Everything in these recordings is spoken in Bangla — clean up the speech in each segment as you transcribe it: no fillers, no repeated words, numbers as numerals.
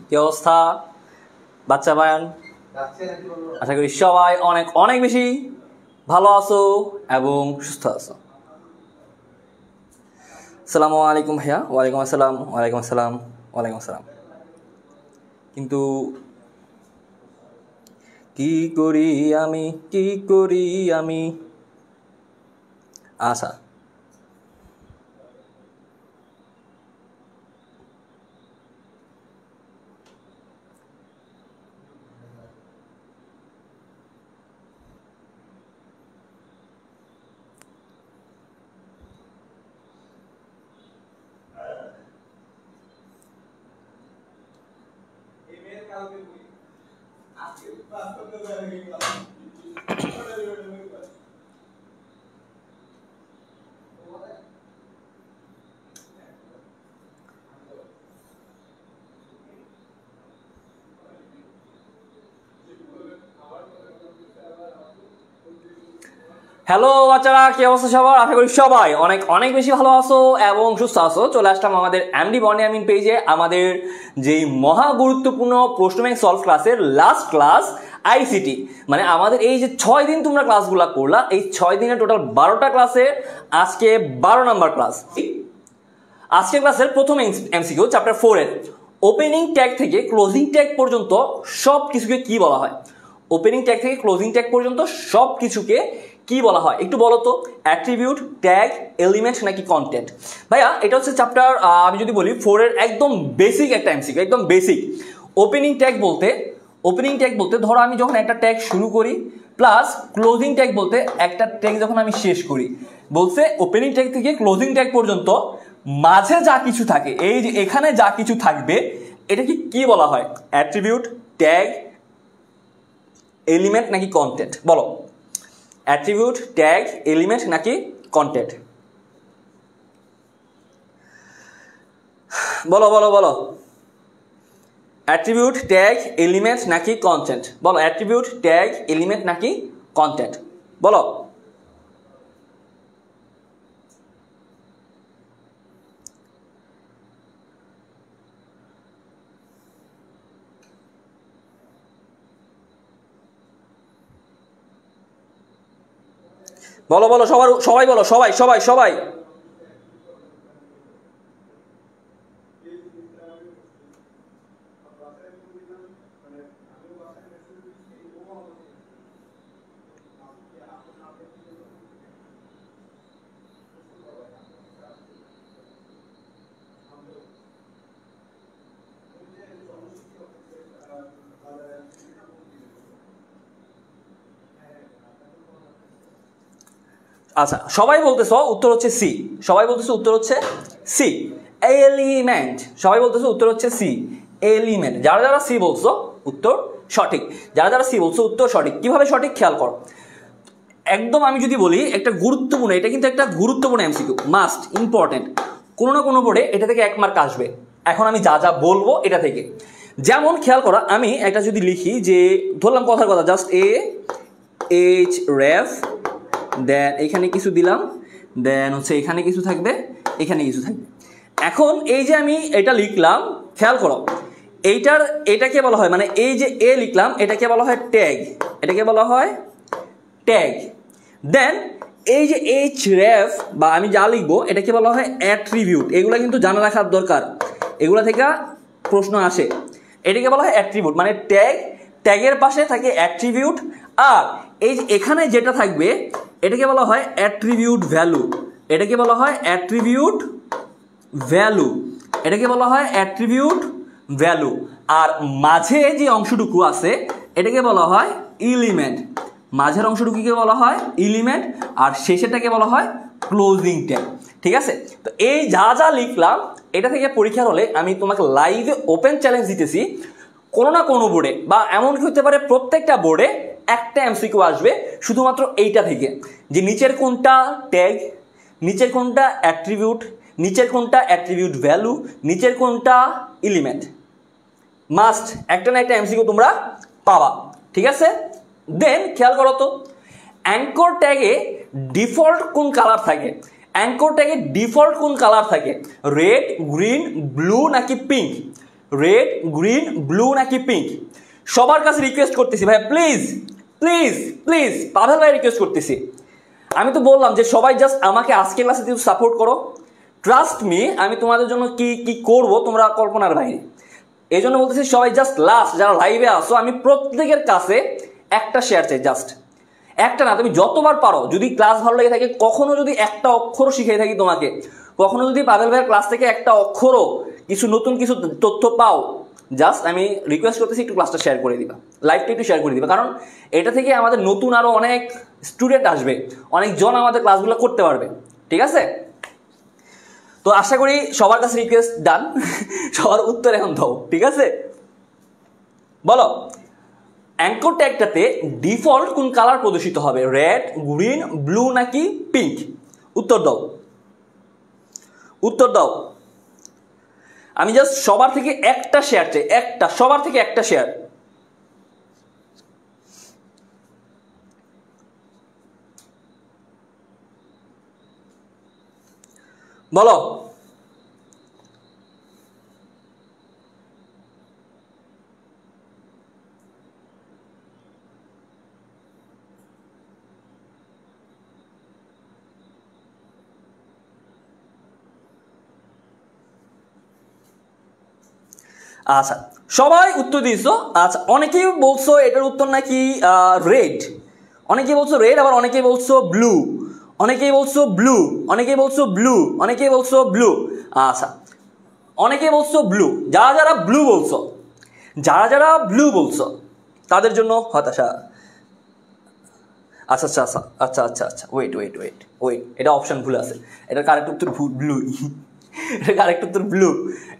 কি অবস্থা বাচ্চা বায়ান? আশা করি সবাই অনেক অনেক বেশি ভালো আছো এবং সুস্থ আছো। আসসালামু আলাইকুম ভাইয়া। ওয়ালাইকুম আসসালাম। ওয়ালাইকুম আসসালাম। ওয়ালাইকুম আসসালাম। কিন্তু কি করি আমি আচ্ছা, হ্যালো বাচ্চারা, কি অবস্থা সবার? আশা করি সবাই অনেক অনেক বেশি ভালো আছো এবং সুস্থ আছো। চলে আসলাম আমাদের এমডি বনিয়ামিন পেজে আমাদের যেই মহা গুরুত্বপূর্ণ প্রশ্ন ব্যাংক সলভ ক্লাসের লাস্ট ক্লাস আইসিটি। মানে আমাদের এই যে 6 দিন তোমরা ক্লাসগুলো করলা, এই 6 দিনে টোটাল 12টা ক্লাসে আজকে 12 নাম্বার ক্লাস। আজকের ক্লাসের প্রথম এমসিকিউ চ্যাপ্টার 4 এর ওপেনিং ট্যাগ থেকে ক্লোজিং ট্যাগ পর্যন্ত সব কিছুকে কি বলা হয়? ওপেনিং ট্যাগ থেকে ক্লোজিং ট্যাগ পর্যন্ত সব কিছুকে কি বলা হয় একটু বলো তো। অ্যাট্রিবিউট, ট্যাগ, এলিমেন্ট নাকি কন্টেন্ট? ভাইয়া এটা হচ্ছে চ্যাপ্টার আমি যদি বলি 4 এর একদম বেসিক একটা এমসিকিউ, একদম বেসিক। ওপেনিং ট্যাগ বলতে ধরো আমি যখন একটা ট্যাগ শুরু করি প্লাস ক্লোজিং ট্যাগ বলতে একটা ট্যাগ যখন আমি শেষ করি। বলছে ওপেনিং ট্যাগ থেকে ক্লোজিং ট্যাগ পর্যন্ত মাঝে যা কিছু থাকে, এই যে এখানে যা কিছু থাকবে এটাকে কি বলা হয়? অ্যাট্রিবিউট, ট্যাগ, এলিমেন্ট নাকি কন্টেন্ট? বলো। অ্যাট্রিবিউট, ট্যাগ, এলিমেন্ট নাকি কন্টেন্ট? বলো বলো বলো। অ্যাট্রিবিউট, ট্যাগ, এলিমেন্ট নাকি কন্টেন্ট? বলো। অ্যাট্রিবিউট, ট্যাগ, এলিমেন্ট নাকি কন্টেন্ট? বলো। বলো বলো সবাই বলো, সবাই। আচ্ছা, সবাই বলতেছো উত্তর হচ্ছে সি। C element. সবাই বলতেছো উত্তর হচ্ছে সি এলিমেন্ট। যারা সি বলছো উত্তর সঠিক। যারা সি বলছো উত্তর সঠিক। কিভাবে সঠিক খেয়াল করো। একদম আমি যদি বলি একটা গুরুত্বপূর্ণ, এটা কিন্তু একটা গুরুত্বপূর্ণ এমসিকিউ, মাস্ট ইম্পর্টেন্ট। কোনো না কোনো বোর্ডে এটা থেকে 1 মার্ক আসবে। এখন আমি যা বলবো এটা থেকে, যেমন খেয়াল করো, আমি একটা যদি লিখি যে ধরলাম কথার কথা জাস্ট এ এইচ রেফ, দেন এখানে কিছু দিলাম, দেন হচ্ছে এখানে কিছু থাকবে, এখানে কিছু থাকবে। এখন এই যে আমি এটা লিখলাম, খেয়াল করো এটাকে বলা হয়, মানে এই যে এ লিখলাম এটাকে বলা হয় ট্যাগ, এটাকে বলা হয় ট্যাগ। দেন এই যে এইচ রেফ বা আমি যা লিখবো এটাকে বলা হয় অ্যাট্রিবিউট। এগুলো কিন্তু জানা রাখার দরকার, এগুলো থেকে প্রশ্ন আসে। এটাকে বলা হয় অ্যাট্রিবিউট, মানে ট্যাগের পাশে থাকে অ্যাট্রিবিউট। আর এই যে এখানে যেটা থাকবে এটাকে বলা হয় অ্যাট্রিবিউট ভ্যালু, এটাকে বলা হয় অ্যাট্রিবিউট ভ্যালু, এটাকে বলা হয় অ্যাট্রিবিউট ভ্যালু। আর মাঝে যে অংশটুকু আছে এটাকে বলা হয় এলিমেন্ট। মাঝের অংশটুকুকে বলা হয় এলিমেন্ট, আর শেষেরটাকে বলা হয় ক্লোজিং ট্যাগ। ঠিক আছে? তো এই যা লিখলাম এটা থেকে পরীক্ষার হলে আমি তোমাকে লাইভে ওপেন চ্যালেঞ্জ দিতেছি, কোনো না কোনো বোর্ডে বা এমনকি হতে পারে প্রত্যেকটা বোর্ডে একটা এমসিকিউ আসবে শুধুমাত্র এইটা থেকে, যে নিচের কোনটা ট্যাগ, নিচের কোনটা অ্যাট্রিবিউট, নিচের কোনটা অ্যাট্রিবিউট ভ্যালু, নিচের কোনটা এলিমেন্ট। মাস্ট একটা না একটা এমসিকিউ তোমরা পাবা। ঠিক আছে? দেন খেয়াল করো তো, অ্যাঙ্কর ট্যাগে ডিফল্ট কোন কালার থাকে? অ্যাঙ্কর ট্যাগে ডিফল্ট কোন কালার থাকে? রেড, গ্রিন, ব্লু নাকি পিঙ্ক? রেড, গ্রিন, ব্লু নাকি পিঙ্ক? সবার কাছে রিকোয়েস্ট করতেছি ভাইয়া, প্লিজ প্লিজ প্লিজ, পাভেল ভাই রিকোয়েস্ট করতেছি। আমি তো বললাম যে সবাই জাস্ট আমাকে আজকে ক্লাসে কিছু সাপোর্ট করো, ট্রাস্ট মি, আমি তোমাদের জন্য কি কি করবো তোমরা কল্পনার বাইরে। এই জন্য বলতেছি সবাই জাস্ট লাস্ট যারা লাইভে আসো, আমি প্রত্যেকের কাছে একটা শেয়ার চাই, জাস্ট একটা না, তুমি যতবার পারো, যদি ক্লাস ভালো লেগে থাকে, কখনো যদি একটা অক্ষরও শিখিয়ে থাকি তোমাকে, কখনো যদি পাভেল ভাইয়ের ক্লাস থেকে একটা অক্ষরও কিছু নতুন কিছু তথ্য পাও, জাস্ট আমি রিকোয়েস্ট করতেছি একটু ক্লাসটা শেয়ার করে দিবা, লাইভটা একটু শেয়ার করে দিবা, কারণ এটা থেকে আমাদের নতুন আরও অনেক স্টুডেন্ট আসবে, অনেকজন আমাদের ক্লাসগুলো করতে পারবে, ঠিক আছে? তো আশা করি সবার কাছে রিকোয়েস্ট ডান, সবার উত্তর এখন দাও, ঠিক আছে? বলো, অ্যাঙ্কর ট্যাগটাতে ডিফল্ট কোন কালার প্রদর্শিত হবে? রেড, গ্রিন, ব্লু নাকি পিঙ্ক? উত্তর দাও, উত্তর দাও। আমি জাস্ট সবার থেকে একটা শেয়ার চাই, একটা, সবার থেকে একটা শেয়ার। বলো, আচ্ছা সবাই উত্তর দিয়েছো। আচ্ছা, অনেকেই বলছো এটার উত্তর নাকি রেড, অনেকেই বলছো রেড, আবার অনেকেই বলছো ব্লু, অনেকেই বলছো ব্লু, অনেকেই বলছো ব্লু, অনেকেই বলছো ব্লু। আচ্ছা, অনেকেই বলছো ব্লু। যারা যারা ব্লু বলছো, যারা যারা ব্লু বলছো তাদের জন্য হতাশা। আচ্ছা আচ্ছা আচ্ছা আচ্ছা আচ্ছা আচ্ছা, ওয়েট ওয়েট ওয়েট ওয়েট, এটা অপশন ভুল আছে, এটার কারেক্ট উত্তর ব্লু, এটা কারেক্ট উত্তর ব্লু,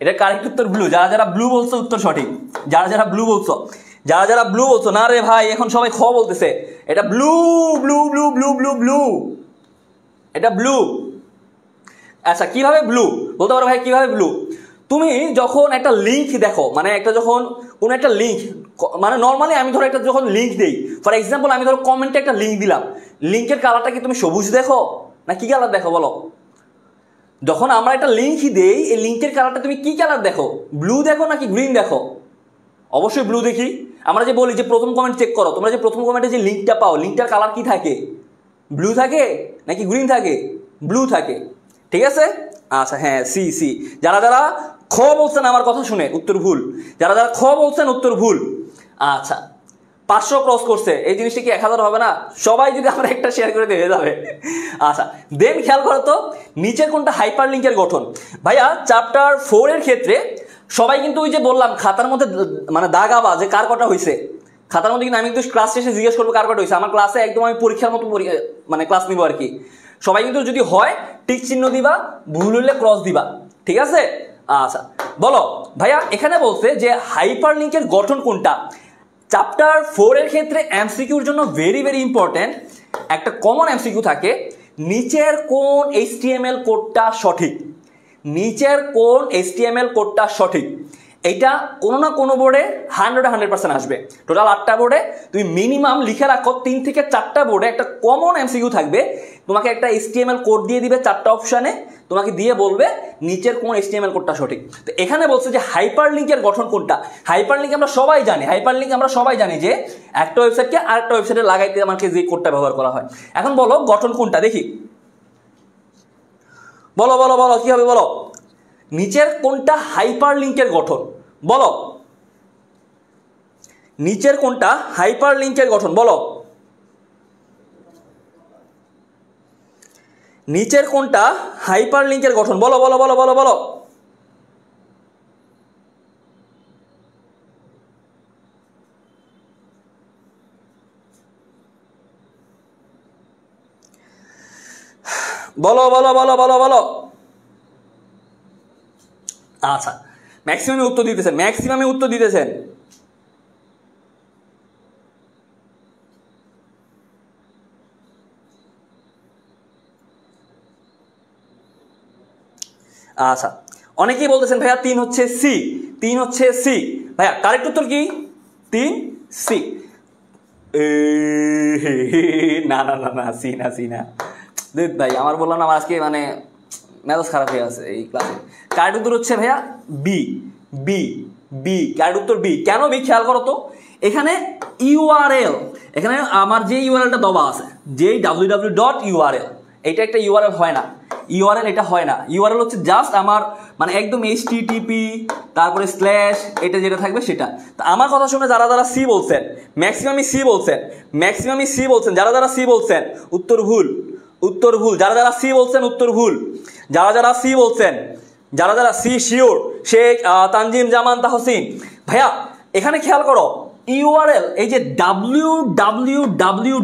এটা কারেক্ট উত্তর ব্লু। যারা যারা ব্লু বলছো উত্তর সঠিক, যারা যারা ব্লু বলছো, যারা যারা ব্লু বলছো, না রে ভাই এখন সবাই খ বলতেছে, এটা blue blue blue blue blue blue, এটা ব্লু। আচ্ছা, কিভাবে ব্লু বলতে পারো ভাই, কিভাবে ব্লু? তুমি যখন একটা লিঙ্ক দেখো, মানে একটা যখন কোনো একটা লিঙ্ক, মানে নর্মালি আমি ধরো একটা যখন লিঙ্ক দিই, ফর এক্সাম্পল আমি ধরো কমেন্টে একটা লিঙ্ক দিলাম, লিঙ্কের কালারটা কি তুমি সবুজ দেখো না কি কালার দেখো বলো? যখন আমরা একটা লিঙ্ক দিই, এই লিঙ্কের কালারটা তুমি কি কালার দেখো? ব্লু দেখো নাকি গ্রিন দেখো? অবশ্যই ব্লু দেখি। আমরা যে বলি যে প্রথম কমেন্ট চেক করো, তোমরা যে প্রথম কমেন্টে যে লিঙ্কটা পাও, লিঙ্কটার কালার কি থাকে? ব্লু থাকে নাকি গ্রিন থাকে? ব্লু থাকে, ঠিক আছে? আচ্ছা হ্যাঁ, সি সি। যারা যারা খ বলছেন আমার কথা শুনে উত্তর ভুল, যারা যারা খ বলছেন উত্তর ভুল। আচ্ছা, 500 ক্রস করছে, এই জিনিসটা কি 1000 হবে না? সবাই যদি আমরা একটা শেয়ার করে দিয়ে যাবে। আচ্ছা, দেন খেয়াল করো তো, নিচের কোনটা হাইপার লিঙ্কের গঠন? ভাইয়া চ্যাপ্টার 4 এর ক্ষেত্রে সবাই কিন্তু ওই যে বললাম খাতার মধ্যে মানে দাগাবা যে কার কটা হয়েছে, খাতার মধ্যে কিন্তু আমি কিন্তু ক্লাস শেষে জিজ্ঞেস করবো কার কটা হয়েছে। আমার ক্লাসে একদম আমি পরীক্ষার মতো মানে ক্লাস নিবো আর কি। সবাই কিন্তু যদি হয় টিক চিহ্ন দিবা, ভুল হইলে ক্রস দিবা, ঠিক আছে? আচ্ছা বলো ভাইয়া, এখানে বলছে যে হাইপার লিঙ্কের গঠন কোনটা? চ্যাপ্টার 4 এর ক্ষেত্রে এমসিকিউর জন্য ভেরি ভেরি ইম্পর্টেন্ট একটা কমন এমসিকিউ থাকে, নিচের কোন এইচটিএমএল কোডটা সঠিক? নিচের কোন এইচটিএমএল কোডটা সঠিক? এইটা কোনো না কোনো বোর্ডে 100% আসবে। টোটাল 8টা বোর্ডে তুমি মিনিমাম লিখে রাখো, 3 থেকে 4টা বোর্ডে একটা কমন এমসিকিউ থাকবে। তোমাকে একটা এইচটিএমএল কোড দিয়ে দিবে 4টা অপশানে, তোমাকে দিয়ে বলবে নিচের কোন এইচটিএমএল কোডটা সঠিক। তো এখানে বলছে যে হাইপার লিঙ্কের গঠন কোনটা? হাইপার লিঙ্ক আমরা সবাই জানি, হাইপার লিঙ্ক আমরা সবাই জানি যে একটা ওয়েবসাইটকে আরেকটা ওয়েবসাইটে লাগাইতে আমাকে যে কোডটা ব্যবহার করা হয়। এখন বলো গঠন কোনটা দেখি, বলো বলো বলো, কি হবে বলো? নিচের কোনটা হাইপার লিঙ্কের গঠন বলো? নিচের কোনটা হাইপার লিঙ্কের গঠন বলো? নিচের কোনটা হাইপার লিঙ্কের গঠন বলো বলো বলো বলো বলো? বলো বলো বলো বলো বলো। আচ্ছা, ম্যাক্সিমামে উত্তর দিতেছেন, ম্যাক্সিমামে উত্তর দিতেছেন। আচ্ছা, অনেকেই বলতেছেন ভাইয়া 3 হচ্ছে সি, 3 হচ্ছে সি। ভাইয়া কারেক্ট উত্তর কি? 3 সি। না না না না, সি না, সি না। দেখ ভাই, আমার বললাম না আমার আজকে মানে মেজাজ খারাপ হয়ে আছে এই ক্লাসে। কারেক্ট উত্তর হচ্ছে ভাইয়া বি, বি, বি কারেক্ট উত্তর বি। কেন বি খেয়াল করো তো, এখানে ইউআরএল, এখানে আমার যে ইউআরএলটা দেওয়া আছে, যেই www.url, এটা একটা ইউআরএল হয় না, ইউআরএল এটা হয় না। ইউআরএল হচ্ছে জাস্ট আমার মানে একদম http তারপরে স্ল্যাশ এটা যেটা থাকবে সেটা। তো আমার কথা শুনে যারা যারা সি বলছেন, ম্যাক্সিমামই সি বলছেন, ম্যাক্সিমামই সি বলছেন, যারা যারা সি বলছেন উত্তর ভুল, উত্তর ভুল। যারা যারা সি বলছেন উত্তর ভুল, যারা যারা সি বলছেন, যারা যারা সি শিওর, শেখ তানজিম জামান তাহসিন। ভাইয়া এখানে খেয়াল করো, ইউআরএল এই যে www.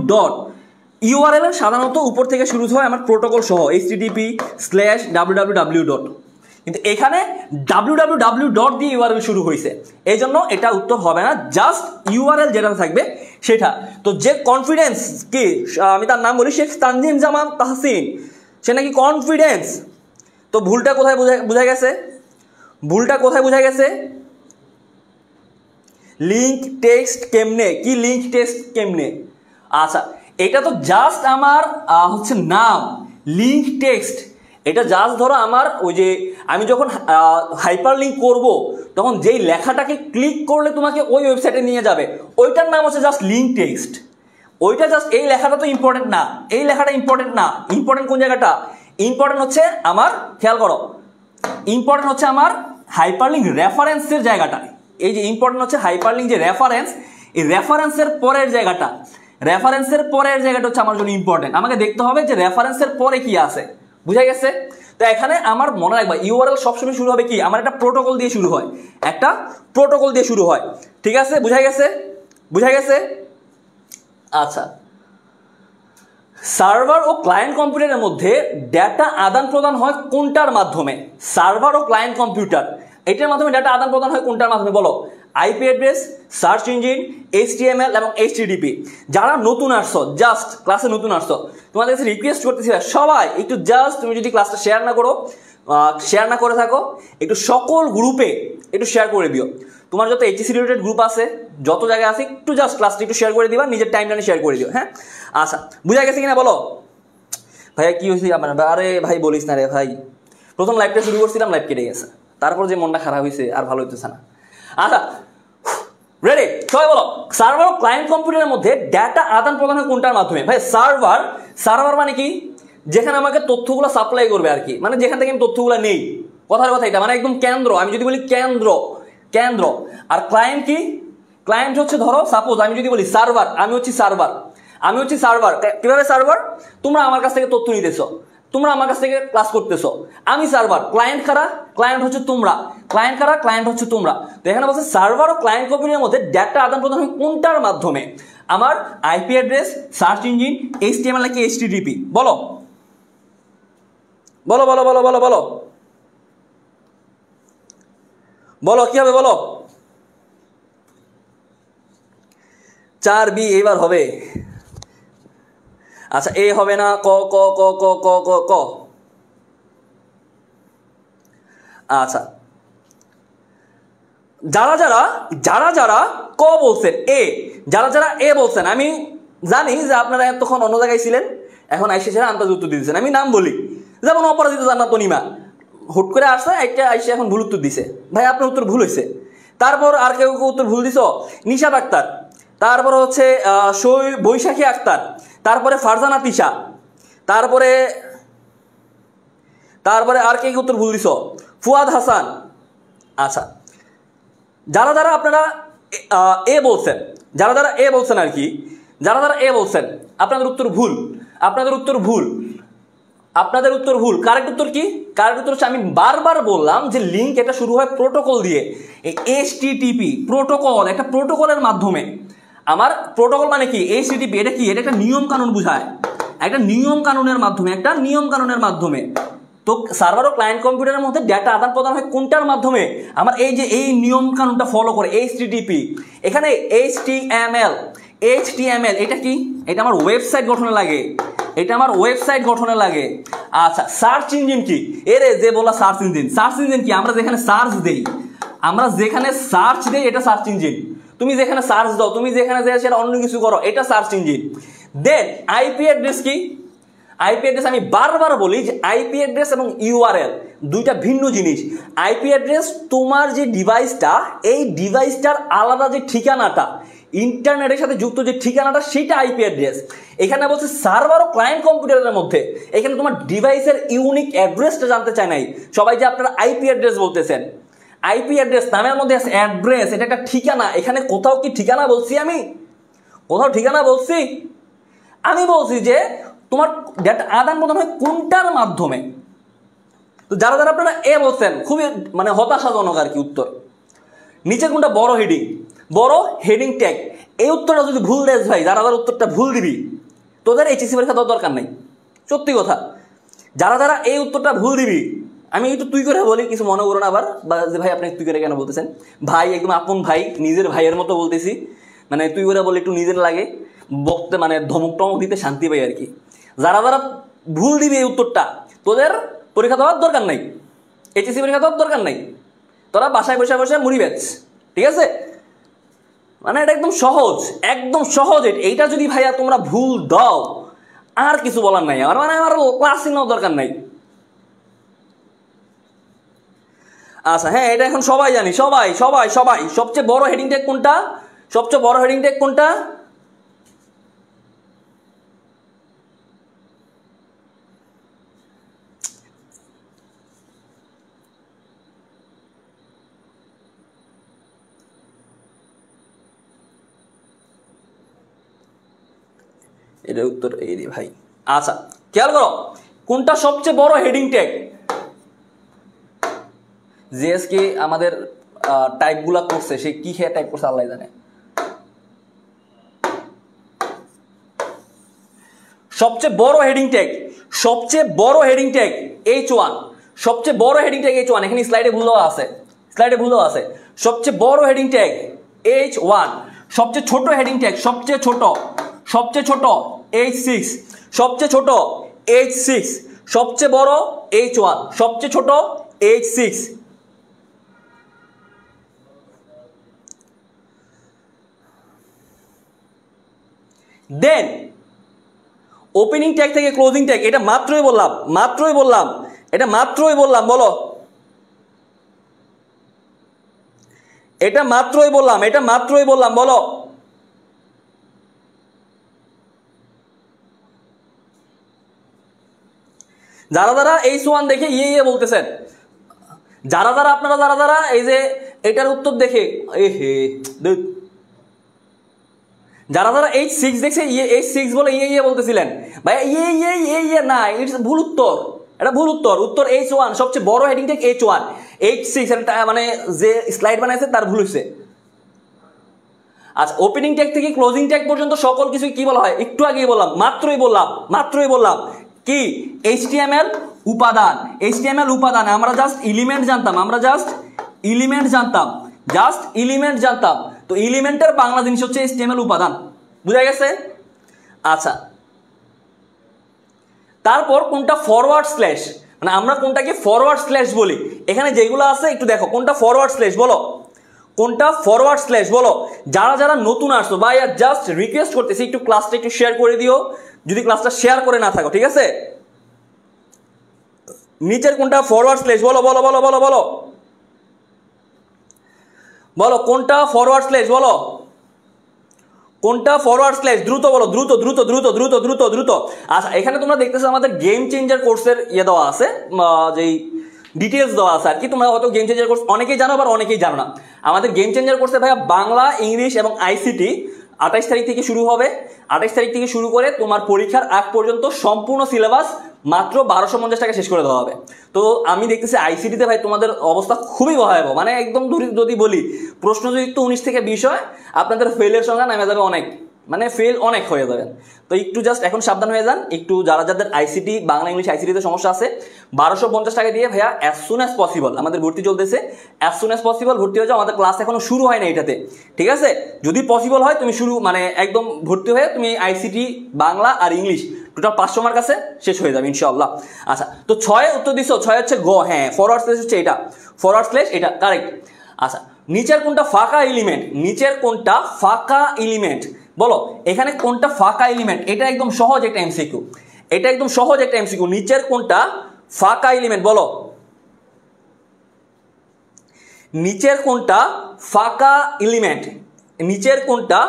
ইউআরএল এর সাধারণত উপর থেকে শুরু হয় আমার প্রোটোকল সহ http/www. কিন্তু এখানে www. দিয়ে ইউআরএল শুরু হয়েছে, এই জন্য এটা উত্তর হবে না, জাস্ট ইউআরএল যেটা থাকবে সেটা। তো যে কনফিডেন্স কি, আমি তার নাম বলি শেখ তানজিম জামান তাহসিন, সে নাকি কনফিডেন্স। তো ভুলটা কোথায় বোঝা গেছে, ভুলটা কোথায় বোঝা গেছে? লিঙ্ক টেক্সট কেমনে, কি লিঙ্ক টেক্সট কেমনে? আচ্ছা এটা তো জাস্ট আমার হচ্ছে নাম, লিঙ্ক টেক্সট এটা জাস্ট ধরো আমার ওই যে আমি যখন হাইপার লিঙ্ক করবো তখন যেই লেখাটাকে ক্লিক করলে তোমাকে ওই ওয়েবসাইটে নিয়ে যাবে, ওইটার নাম হচ্ছে জাস্ট লিঙ্ক টেক্সট। ওইটা জাস্ট, এই লেখাটা তো ইম্পর্টেন্ট না, এই লেখাটা ইম্পর্টেন্ট না। ইম্পর্টেন্ট কোন জায়গাটা? ইম্পর্টেন্ট হচ্ছে আমার, খেয়াল করো, ইম্পর্টেন্ট হচ্ছে আমার হাইপারলিঙ্ক রেফারেন্সের জায়গাটা। এই যে ইম্পর্টেন্ট হচ্ছে হাইপারলিঙ্ক যে রেফারেন্স, এই রেফারেন্সের পরের জায়গাটা, রেফারেন্সের পরের জায়গাটা হচ্ছে আমার জন্য ইম্পর্টেন্ট। আমাকে দেখতে হবে যে রেফারেন্সের পরে কি আছে, বুঝা গেছে? তো এখানে আমার মনে রাখবা ইউআরএল সবসময় শুরু হবে কি, আমার একটা প্রোটোকল দিয়ে শুরু হয়, একটা প্রোটোকল দিয়ে শুরু হয়, ঠিক আছে? বুঝা গেছে? বুঝা গেছে? আচ্ছা, সার্ভার ও ক্লায়েন্ট কম্পিউটারের মধ্যে ডেটা আদান প্রদান হয় কোনটার মাধ্যমে? সার্ভার ও ক্লায়েন্ট কম্পিউটার এটার মাধ্যমে ডেটা আদান প্রদান হয় কোনটার মাধ্যমে বলো? IP address, search engine, HTML এবং HTTP। যারা নতুন আসছো, জাস্ট ক্লাসে নতুন আসছো, তোমাদের কাছে রিকোয়েস্ট করতেছি সবাই একটু জাস্ট, তুমি যদি ক্লাসটা শেয়ার না করো, শেয়ার না করে থাকো, একটু সকল গ্রুপে একটু শেয়ার করে দিও। তোমার যত এইচএসসি রিলেটেড গ্রুপ আছে, যত জায়গায় আছে, একটু জাস্ট ক্লাসটা একটু শেয়ার করে দিবা, নিজের টাইমলাইনে শেয়ার করে দিও, হ্যাঁ? আচ্ছা বুঝা গেছে কিনা বলো? ভাইয়া কি হয়েছে আপনার? আরে ভাই বলিস না রে ভাই, প্রথম লাইভটা শুরু করছিলাম, লাইভ কেটে গেছে, তারপর যে মনটা খারাপ হয়েছে আর ভালো হইতেছে না। আচ্ছা রেডি, সবাই বলো, সার্ভার ও ক্লায়েন্ট কম্পিউটারের মধ্যে ডেটা আদান প্রদান হয় কোনটার মাধ্যমে? ভাই সার্ভার, সার্ভার মানে কি? যেখানে আমাকে তথ্যগুলো সাপ্লাই করবে আর কি, মানে যেখান থেকে আমি তথ্যগুলো নেই, কথার কথা এটা, মানে একদম কেন্দ্র। আমি যদি বলি কেন্দ্র, কেন্দ্র। আর ক্লায়েন্ট কি? ক্লায়েন্ট হচ্ছে ধরো সাপোজ আমি যদি বলি সার্ভার, আমি হচ্ছি সার্ভার, আমি হচ্ছি সার্ভার। কিভাবে সার্ভার? তোমরা আমার কাছ থেকে তথ্য নিতেছো, তোমরা আমার কাছ থেকে ক্লাস করতেছো, আমি সার্ভার। ক্লায়েন্ট কারা? ক্লায়েন্ট হচ্ছে তোমরা। ক্লায়েন্ট কারা? ক্লায়েন্ট হচ্ছে তোমরা। তো এখানে বলছে সার্ভার ও ক্লায়েন্ট কম্পিউটারের মধ্যে ডেটা আদান প্রদান হয় কোনটার মাধ্যমে? আমার IP address, search engine, HTML নাকি HTTP? বলো বলো বলো বলো বলো বলো বলো কি হবে বলো? 4B এবার হবে। আচ্ছা এ হবে না, ক ক ক ক ক ক ক। আচ্ছা যারা যারা যারা যারা ক বলছেন, যারা যারা এ বলছেন, আমি জানি যে আপনারা এতক্ষণ অন্য জায়গায় ছিলেন, এখন আইসে ছেড়ে আন্দাজ উত্তর দিতেছেন। আমি নাম বলি, যেমন অপরাজিত জান্নাত তনিমা, হুট করে আসছে একটা আইসে এখন ভুল উত্তর দিছে। ভাই আপনার উত্তর ভুল হয়েছে। তারপর আর কেউ কেউ উত্তর ভুল দিছ, নিশাদ আক্তার, তারপর হচ্ছে বৈশাখী আক্তার, তারপরে ফারজানা তিশা, তারপরে তারপরে আর কে উত্তর ভুল দিছ, ফুয়াদ হাসান। আচ্ছা যারা যারা আপনারা এ বলছেন, যারা যারা এ বলছেন আর কি, যারা যারা এ বলছেন, আপনাদের উত্তর ভুল, আপনাদের উত্তর ভুল, আপনাদের উত্তর ভুল। কারেক্ট উত্তর কি? কারেক্ট উত্তর হচ্ছে, আমি বারবার বললাম যে লিঙ্ক এটা শুরু হয় প্রোটোকল দিয়ে, HTTP প্রোটোকল, একটা প্রোটোকলের মাধ্যমে। আমার প্রোটোকল মানে কি? HTTP এটা কি? এটা একটা নিয়ম কানুন বুঝায়, একটা নিয়ম কানুনের মাধ্যমে, একটা নিয়ম কানুনের মাধ্যমে। তো সার্ভার ও ক্লায়েন্ট কম্পিউটারের মধ্যে ডেটা আদান প্রদান হয় কোনটার মাধ্যমে? আমার এই যে এই নিয়ম কানুনটা ফলো করে HTTP। এখানে HTML এটা কি? এটা আমার ওয়েবসাইট গঠনে লাগে, এটা আমার ওয়েবসাইট গঠনে লাগে। আচ্ছা সার্চ ইঞ্জিন কি? এরে যে বলা সার্চ ইঞ্জিন, সার্চ ইঞ্জিন কি? আমরা যেখানে সার্চ দেই, আমরা যেখানে সার্চ দেই এটা সার্চ ইঞ্জিন। তুমি যেখানে সার্চ দাও, তুমি যেখানে যাই সেটা অন্য কিছু করো, এটা সার্চ ইঞ্জিন। দেন আইপি অ্যাড্রেস কি? আইপি অ্যাড্রেস আমি বারবার বলি যে আইপি অ্যাড্রেস এবং ইউআরএল দুইটা ভিন্ন জিনিস। আইপি অ্যাড্রেস তোমার যে ডিভাইসটা, এই ডিভাইসটার আলাদা যে ঠিকানাটা, ইন্টারনেটের সাথে যুক্ত যে ঠিকানাটা, সেটা আইপি অ্যাড্রেস। এখানে বলছে সার্ভার ও ক্লায়েন্ট কম্পিউটারের মধ্যে, এখানে তোমার ডিভাইসের ইউনিক অ্যাড্রেসটা জানতে চায় নাই। সবাই যে আপনারা আইপি অ্যাড্রেস বলতেছেন, আইপি অ্যাড্রেস নামের মধ্যে আছে অ্যাড্রেস, এটা একটা ঠিকানা। এখানে কোথাও কি ঠিকানা বলছি? আমি কোথাও ঠিকানা বলছি? আমি বলছি যে তোমার ডেটা আদান প্রদান হয় কোনটার মাধ্যমে। তো যারা যারা আপনারা এ বলছেন, খুবই মানে হতাশাজনক আর কি উত্তর। নিচে কোনটা বড় হেডিং, বড় হেডিং ট্যাগ, এই উত্তরটা যদি ভুল দেস ভাই, যারা যারা উত্তরটা ভুল দিবি তোদের এইচএসসি পরীক্ষা দেওয়ার দরকার নেই, সত্যি কথা। যারা যারা এই উত্তরটা ভুল দিবি, আমি একটু তুই করে বলি, কিছু মনে করো না আবার, বা যে ভাই আপনি তুই করে কেন বলতেছেন? ভাই একদম আপন ভাই, নিজের ভাইয়ের মতো বলতেছি, মানে তুই করে বলে একটু নিজের লাগে, বকতে মানে ধমক টমক দিতে শান্তি পাই আর কি। যারা যারা ভুল দিবি এই উত্তরটা, তোদের পরীক্ষা দেওয়ার দরকার নাই, এইচএসসি পরীক্ষা দেওয়ার দরকার নাই, তোরা বাসায় বসে বসে মুড়ি বেচ, ঠিক আছে? মানে এটা একদম সহজ, একদম সহজ। এইটা যদি ভাইয়া তোমরা ভুল দাও, আর কিছু বলার নাই আমার, মানে আমার ক্লাসই নেওয়ার দরকার নাই। আচ্ছা হ্যাঁ, এটা এখন সবাই জানি, সবাই সবাই সবাই। সবচেয়ে বড় হেডিং ট্যাগ কোনটা? সবচেয়ে বড় হেডিং ট্যাগ কোনটা? এটার উত্তর এই রে ভাই। আচ্ছা খেয়াল করো, কোনটা সবচেয়ে বড় হেডিং ট্যাগ? জিএসকে আমাদের টাইপগুলা করছে, সে কি খেয়ে টাইপ করছে আল্লাহ জানে। সবচেয়ে বড় হেডিং ট্যাগ, সবচেয়ে বড় হেডিং ট্যাগ H1, সবচেয়ে বড় হেডিং ট্যাগ H1। এখানে স্লাইডে ভুল দেওয়া আছে, স্লাইডে ভুল দেওয়া আছে। সবচেয়ে বড় হেডিং ট্যাগ H1, সবচেয়ে ছোট হেডিং ট্যাগ, সবচেয়ে ছোট, সবচেয়ে ছোট H6, সবচেয়ে ছোট H6, সবচেয়ে বড় H1, সবচেয়ে ছোট H6। দেন ওপেনিং ট্যাগ থেকে ক্লোজিং ট্যাগ, এটা মাত্রই বললাম, মাত্রই বললাম, এটা মাত্রই বললাম, বলো। এটা মাত্রই বললাম, এটা মাত্রই বললাম, বলো। যারা যারা H1 দেখে ইয়ে বলতেছেন, যারা যারা আপনারা যারা যারা এই যে এটার উত্তর দেখে যারা যারা H6 দেখছে H6 বলে ইয়ে বলতেছিলেন, ভাই ইয়ে না, ইটস ভুল উত্তর, এটা ভুল উত্তর। উত্তর H1, সবচেয়ে বড় হেডিং ট্যাগ H1, H6 মানে যে স্লাইড বানাইছে তার ভুল হয়েছে। আচ্ছা ওপেনিং ট্যাগ থেকে ক্লোজিং ট্যাগ পর্যন্ত সকল কিছু কি বলা হয়? একটু আগেই বললাম, মাত্রই বললাম, মাত্রই বললাম কি HTML উপাদান। HTML উপাদান আমরা জাস্ট এলিমেন্ট জানতাম, আমরা জাস্ট এলিমেন্ট জানতাম, জাস্ট এলিমেন্ট জানতাম। তো এলিমেন্টের বাংলা জিনিস হচ্ছে HTML উপাদান, বুঝা গেছে? আচ্ছা তারপর কোনটা ফরওয়ার্ড স্ল্যাশ, মানে আমরা কোনটাকে ফরওয়ার্ড স্ল্যাশ বলি? এখানে যেগুলো আছে একটু দেখো, কোনটা ফরওয়ার্ড স্ল্যাশ বলো, কোনটা ফরওয়ার্ড স্ল্যাশ বলো। যারা যারা নতুন আসছো ভাই, আর জাস্ট রিকোয়েস্ট করতেছি একটু ক্লাসটা একটু শেয়ার করে দিও, যদি ক্লাসটা শেয়ার করে না থাকো, ঠিক আছে? নিচের কোনটা ফরওয়ার্ড স্ল্যাশ বলো, বলো বলো বলো বলো বলো, কোনটা ফরওয়ার্ড স্ল্যাশ বলো, কোনটা ফরওয়ার্ড স্ল্যাশ? দ্রুত বলো, দ্রুত দ্রুত দ্রুত দ্রুত দ্রুত দ্রুত। আচ্ছা এখানে তোমরা দেখতেছো আমাদের গেম চেঞ্জার কোর্সের ইয়ে দেওয়া আছে, যেই ডিটেলস দেওয়া আছে আর কি। তোমরা হয়তো গেম চেঞ্জার কোর্স অনেকেই জানো, আবার অনেকেই জানো না। আমাদের গেম চেঞ্জার কোর্সে ভাইয়া বাংলা, ইংলিশ এবং আইসিটি 28 তারিখ থেকে শুরু হবে। 28 তারিখ থেকে শুরু করে তোমার পরীক্ষার আগ পর্যন্ত সম্পূর্ণ সিলেবাস মাত্র 1250 টাকা শেষ করে দেওয়া হবে। তো আমি দেখতেছি আইসিটিতে ভাই তোমাদের অবস্থা খুবই ভয়াবহ, মানে একদম যদি বলি প্রশ্ন যদি 19 থেকে 20 হয়, আপনাদের ফেলের সংখ্যা নেমে যাবে অনেক, মানে ফেল অনেক হয়ে যাবেন। তো একটু জাস্ট এখন সাবধান হয়ে যান একটু, যারা যাদের আইসিটি বাংলা ইংলিশ আইসিটিতে সমস্যা আছে। 1250 টাকা দিয়ে ভাইয়া অ্যাজ সুন অ্যাজ পসিবল আমাদের ভর্তি চলতেছে, অ্যাজ সুন অ্যাজ পসিবল ভর্তি হয়ে যাও। আমাদের ক্লাস এখনো শুরু হয় না এটাতে, ঠিক আছে? যদি পসিবল হয় তুমি শুরু মানে একদম ভর্তি হয়ে তুমি আইসিটি বাংলা আর ইংলিশ টোটাল 500 মার্ক আছে, শেষ হয়ে যাবে ইনশাআল্লাহ। আচ্ছা তো 6 উত্তর দিছো, 6 হচ্ছে গ, হ্যাঁ ফরওয়ার্ড স্ল্যাশ হচ্ছে এটা, ফরওয়ার্ড স্ল্যাশ এটা কারেক্ট। আচ্ছা নিচের কোনটা ফাঁকা এলিমেন্ট? নিচের কোনটা ফাঁকা এলিমেন্ট বলো, এখানে কোনটা ফাঁকা এলিমেন্ট? এটা একদম সহজ একটা এমসিকিউ। এটা একদম সহজ একটা এমসিকিউ। নিচের কোনটা ফাঁকা এলিমেন্ট বলো, নিচের কোনটা ফাঁকা এলিমেন্ট, নিচের কোনটা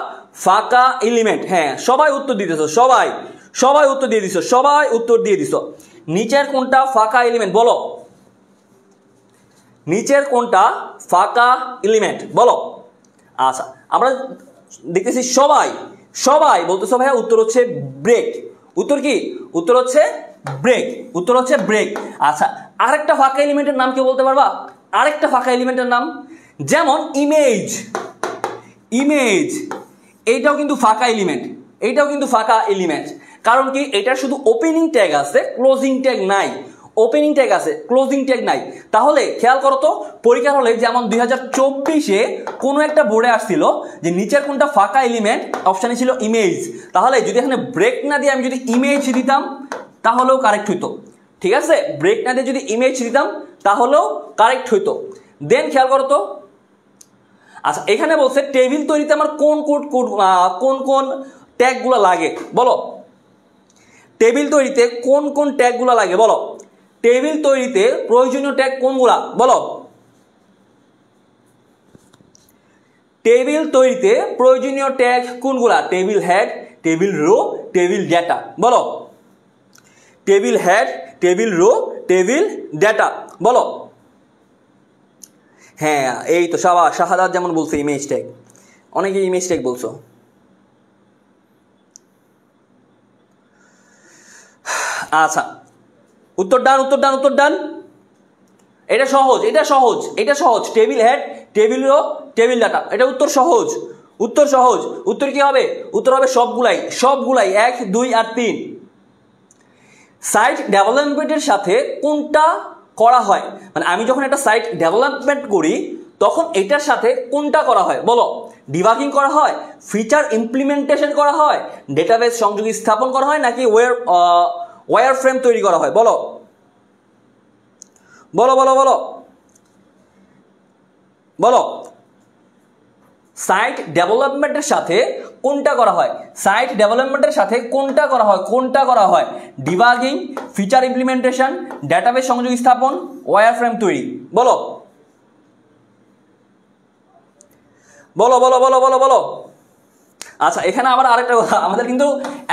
ফাঁকা এলিমেন্ট? হ্যাঁ সবাই উত্তর দিয়ে দিছো, সবাই সবাই উত্তর দিয়ে দিছো, সবাই উত্তর দিয়ে দিছো। নিচের কোনটা ফাঁকা এলিমেন্ট বলো, নিচের কোনটা ফাঁকা এলিমেন্ট বলো। আচ্ছা আমরা দেখতেছি সবাই সবাই বলতেছো ভাইয়া উত্তর হচ্ছে ব্রেক। উত্তর কি? উত্তর হচ্ছে ব্রেক, উত্তর হচ্ছে ব্রেক। আচ্ছা আরেকটা ফাঁকা এলিমেন্টের নাম কি বলতে পারবা? আরেকটা ফাঁকা এলিমেন্টের নাম যেমন ইমেজ, ইমেজ এইটাও কিন্তু ফাঁকা এলিমেন্ট, এইটাও কিন্তু ফাঁকা এলিমেন্ট। কারণ কি? এটা শুধু ওপেনিং ট্যাগ আছে, ক্লোজিং ট্যাগ নাই। ওপেনিং ট্যাগ আছে, ক্লোজিং ট্যাগ নাই। তাহলে খেয়াল করো তো পরীক্ষার হলে যেমন 2024-এ কোনো একটা বোর্ডে আসছিল যে নিচের কোনটা ফাঁকা এলিমেন্ট, অপশানে ছিল ইমেজ। তাহলে যদি এখানে ব্রেক না দিয়ে আমি যদি ইমেজ দিতাম তাহলেও কারেক্ট হইতো। ঠিক আছে, ব্রেক না দিয়ে যদি ইমেজ দিতাম তাহলেও কারেক্ট হইতো। দেন খেয়াল করো তো, আচ্ছা এখানে বলছে টেবিল তৈরিতে আমার কোন কোন কোন ট্যাগগুলো লাগে বলো। টেবিল তৈরিতে কোন কোন ট্যাগগুলো লাগে বলো। টেবিল তৈরিতে প্রয়োজনীয় ট্যাগ কোনগুলা বলো। টেবিল তৈরিতে প্রয়োজনীয় ট্যাগ কোনগুলা? Table head, table row, table data বলো। Table head, table row, table data বলো। হ্যাঁ এই তো শাহাদাত যেমন বলছে ইমেজ ট্যাগ, অনেকে ইমেজ ট্যাগ বলছো। আচ্ছা উত্তর ডান, উত্তর ডান, উত্তর ডান। এটা সহজ, এটা সহজ, এটা সহজ। Table head, table row, table data, এটা উত্তর সহজ, উত্তর সহজ। উত্তর কি হবে? উত্তর হবে সবগুলাই, সবগুলাই 1, 2 আর 3। সাইট ডেভেলপমেন্টের সাথে কোনটা করা হয়? মানে আমি যখন একটা সাইট ডেভেলপমেন্ট করি তখন এটার সাথে কোনটা করা হয় বলো। ডিবাগিং করা হয়, ফিচার ইমপ্লিমেন্টেশন করা হয়, ডেটাবেস সংযোগ স্থাপন করা হয়, নাকি ওয়্যার ফ্রেম তৈরি করা হয় বলো। বলো বলো বলো বলো। সাইট ডেভেলপমেন্টের সাথে কোনটা করা হয়? সাইট ডেভেলপমেন্টের সাথে কোনটা করা হয়? কোনটা করা হয়? ডিবাগিং, ফিচার ইমপ্লিমেন্টেশন, ডেটাবেস সংযোগ স্থাপন, ওয়্যার ফ্রেম তৈরি বলো। বলো বলো বলো বলো বলো। আচ্ছা এখানে আবার আরেকটা কথা, আমাদের কিন্তু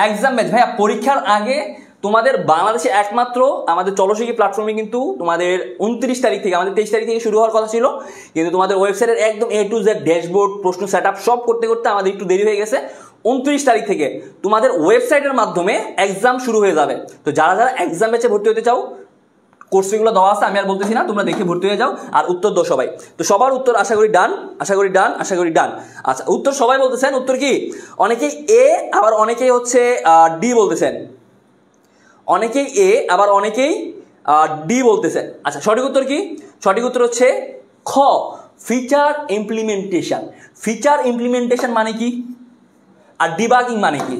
এক্সাম ব্যাচ ভাইয়া পরীক্ষার আগে তোমাদের বাংলাদেশে একমাত্র আমাদের চলশিখি প্ল্যাটফর্মে কিন্তু তোমাদের 29 তারিখ থেকে, আমাদের 23 তারিখ থেকে শুরু হওয়ার কথা ছিল, কিন্তু তোমাদের ওয়েবসাইটের একদম A to Z ড্যাশবোর্ড, প্রশ্ন সেট আপ সব করতে করতে আমাদের একটু দেরি হয়ে গেছে। 29 তারিখ থেকে তোমাদের ওয়েবসাইটের মাধ্যমে এক্সাম শুরু হয়ে যাবে। তো যারা যারা এক্সাম ব্যাচে ভর্তি হতে চাও, কোর্সগুলো দেওয়া আছে, আমি আর বলতেছি না, তোমরা দেখে ভর্তি হয়ে যাও আর উত্তর দাও সবাই। তো সবার উত্তর আশা করি ডান, আশা করি ডান, আশা করি ডান। আচ্ছা উত্তর সবাই বলতেছেন, উত্তর কি? অনেকেই এ, আবার অনেকেই হচ্ছে ডি বলতেছেন। অনেকেই এ, আবার অনেকেই ডি বলতেছেন। আচ্ছা সঠিক উত্তর কি? সঠিক উত্তর হচ্ছে খ, ফিচার ইমপ্লিমেন্টেশন। ফিচার ইমপ্লিমেন্টেশন মানে কি? আর ডিবাগিং মানে কি?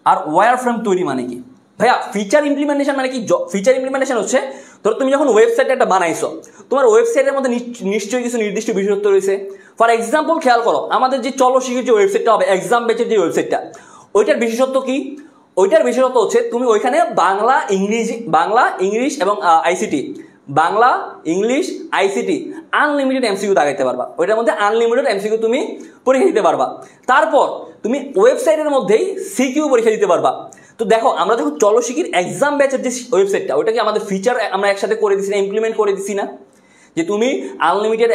আর ওয়্যার ফ্রেম তৈরি মানে কি? ভাইয়া ফিচার ইমপ্লিমেন্টেশন মানে কি? ফিচার ইমপ্লিমেন্টেশন হচ্ছে ধরো তুমি যখন ওয়েবসাইট একটা বানাইছো, তোমার ওয়েবসাইটের মধ্যে নিশ্চয়ই কিছু নির্দিষ্ট বিশেষত্ব রয়েছে। ফর এক্সাম্পল খেয়াল করো, আমাদের যে চলশিখির যে ওয়েবসাইটটা হবে, এক্সাম ব্যাচের যে ওয়েবসাইটটা, ওইটার বিশেষত্ব কি? ওইটার বিশেষত্ব হচ্ছে তুমি ওইখানে বাংলা, ইংলিশ এবং ICT, Bangla, English, ICT unlimited MCQ দাগাইতে পারবা। ওইটার মধ্যে আনলিমিটেড এমসিকিউ তুমি পরীক্ষা দিতে পারবা। তারপর তুমি ওয়েবসাইটের মধ্যেই সিকিউ পরীক্ষা দিতে পারবা। তো দেখো আমরা যখন চলশিখির এক্সাম ব্যাচের যে ওয়েবসাইটটা, ওইটাকে আমাদের ফিচার আমরা একসাথে করে দিছি না, ইমপ্লিমেন্ট করে দিছি না, যে তুমি আনলিমিটেড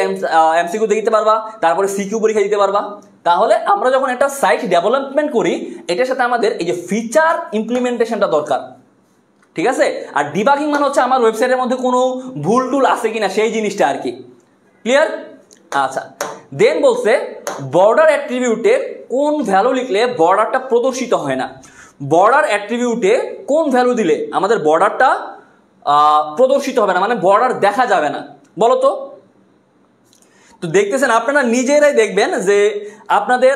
এমসিকিউ দিতে পারবা, তারপরে সিকিউ পরীক্ষা দিতে পারবা। তাহলে আমরা যখন একটা সাইট ডেভেলপমেন্ট করি, এটার সাথে আমাদের এই যে ফিচার ইমপ্লিমেন্টেশনটা দরকার। ঠিক আছে? আর ডিবাগিং মানে হচ্ছে আমার ওয়েবসাইটের মধ্যে কোনো ভুল টুল আছে কিনা সেই জিনিসটা আর কি। ক্লিয়ার? আচ্ছা দেন বলছে বর্ডার অ্যাট্রিবিউটে কোন ভ্যালু লিখলে বর্ডারটা প্রদর্শিত হয় না। বর্ডার অ্যাট্রিবিউটে কোন ভ্যালু দিলে আমাদের বর্ডারটা প্রদর্শিত হবে না, মানে বর্ডার দেখা যাবে না বলো তো। তো দেখতেছেন আপনারা নিজেরাই দেখবেন যে আপনাদের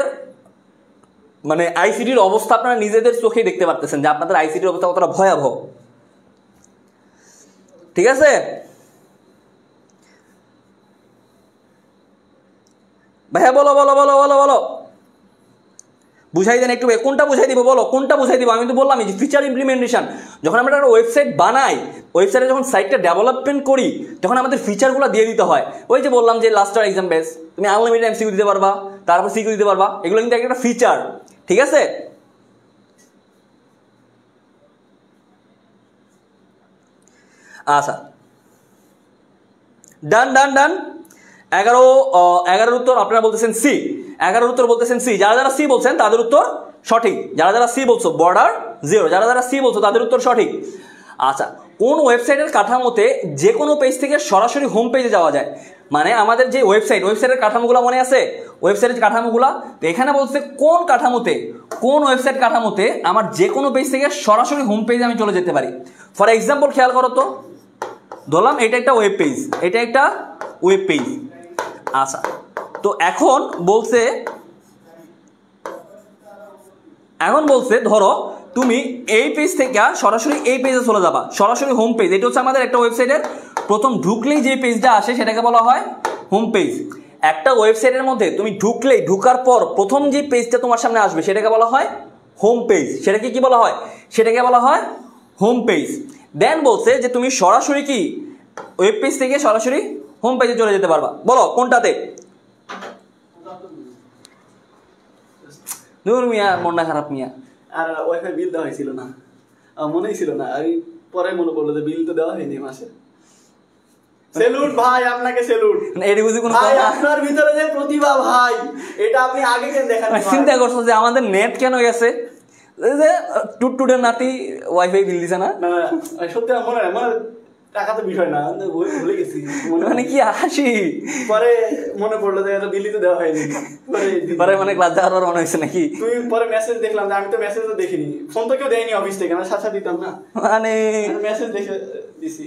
মানে আইসিটির অবস্থা আপনারা নিজেদের চোখেই দেখতে পারতেছেন যে আপনাদের আইসিটির অবস্থা কতটা ভয়াবহ। ঠিক আছে? ভাইয়া বলো বলো বলো বলো বলো বুঝাই দেন একটু, কোনটা বুঝাই দিব বলো, কোনটা বুঝাই দিব? আমি তো বললাম যে ফিচার ইমপ্লিমেন্টেশন, যখন আমরা একটা ওয়েবসাইট বানাই, ওয়েবসাইটে যখন সাইটটা ডেভেলপমেন্ট করি, তখন আমাদের ফিচারগুলো দিয়ে দিতে হয়। ওই যে বললাম যে লাস্টার এক্সাম বেস, তুমি আনলিমিটেড এমসিকিউ দিতে পারবা, তারপর সিকিউ দিতে পারবা, এগুলো কিন্তু একটা ফিচার, ঠিক আছে? আচ্ছা, ডান ডান ডান। 11 উত্তর আপনারা বলতেছেন সি, 11 উত্তর বলতেছেন সি। যারা যারা সি বলছেন তাদের উত্তর সঠিক, যারা যারা সি বলছো বর্ডার 0, যারা যারা সি বলছো তাদের উত্তর সঠিক। আচ্ছা, কোন ওয়েবসাইটের কাঠামোতে যে কোনো পেজ থেকে সরাসরি হোম পেজে যাওয়া যায়? মানে আমাদের যে ওয়েবসাইটের কাঠামোগুলো মনে আছে, ওয়েবসাইটের কাঠামোগুলো, তো এখানে বলছে কোন কাঠামোতে, কোন ওয়েবসাইট কাঠামোতে আমার যে কোনো পেজ থেকে সরাসরি হোম পেজে আমি চলে যেতে পারি। ফর এক্সাম্পল খেয়াল করো তো, ধরলাম এটা একটা ওয়েব পেজ, এটা একটা ওয়েব পেজ। আচ্ছা, তো এখন বলছে ধরো তুমি এই পেজ থেকে সরাসরি এই পেজে চলে যাবা, সরাসরি হোম পেজ। এটা হচ্ছে আমাদের একটা ওয়েবসাইটের প্রথম ঢুকলেই যে পেজটা আসে সেটাকে বলা হয় হোম পেজ। একটা ওয়েবসাইটের মধ্যে তুমি ঢুকার পর প্রথম যে পেজটা তোমার সামনে আসবে সেটাকে বলা হয় হোম পেজ। সেটাকে কি বলা হয়? সেটাকে বলা হয় হোম পেজ। দেন বলছে যে তুমি সরাসরি কি ওয়েব পেজ থেকে সরাসরি হোম পেজে চলে যেতে পারবা। বলো কোনটাতে? দূর মিয়া, মনটা খারাপ মিয়া। আর ওয়াইফাই বিল দেওয়া হয়েছিল না, মনেই ছিল না, আর পরে মনে পড়লো যে বিল তো দেওয়া হয়নি মাসে। সেলুট ভাই, আপনাকে সেলুট। এটি বুঝি কোনো ভাই, আপনার ভিতরে যে প্রতিভা ভাই, এটা আপনি আগে কেন দেখান? চিন্তা করছো যে আমাদের নেট কেন গেছে, যে টুটটুটের নাতি ওয়াইফাই বিল দিছে না? সত্যি মনে হয়, মানে টাকা তো বিষয় না, ভুলে গেছি। মানে কি হাসি, পরে মনে পড়লো যে এটা বিলই তো দেওয়া হয়নি। পরে মানে ক্লাস যাওয়ার পর মনে হয়েছে নাকি? তুই পরে মেসেজ দেখলাম, আমি তো মেসেজ দেখিনি, ফোন তো কেউ দেয়নি অফিস থেকে, আমার সাথে দিতাম না, মানে মেসেজ দেখে দিছি।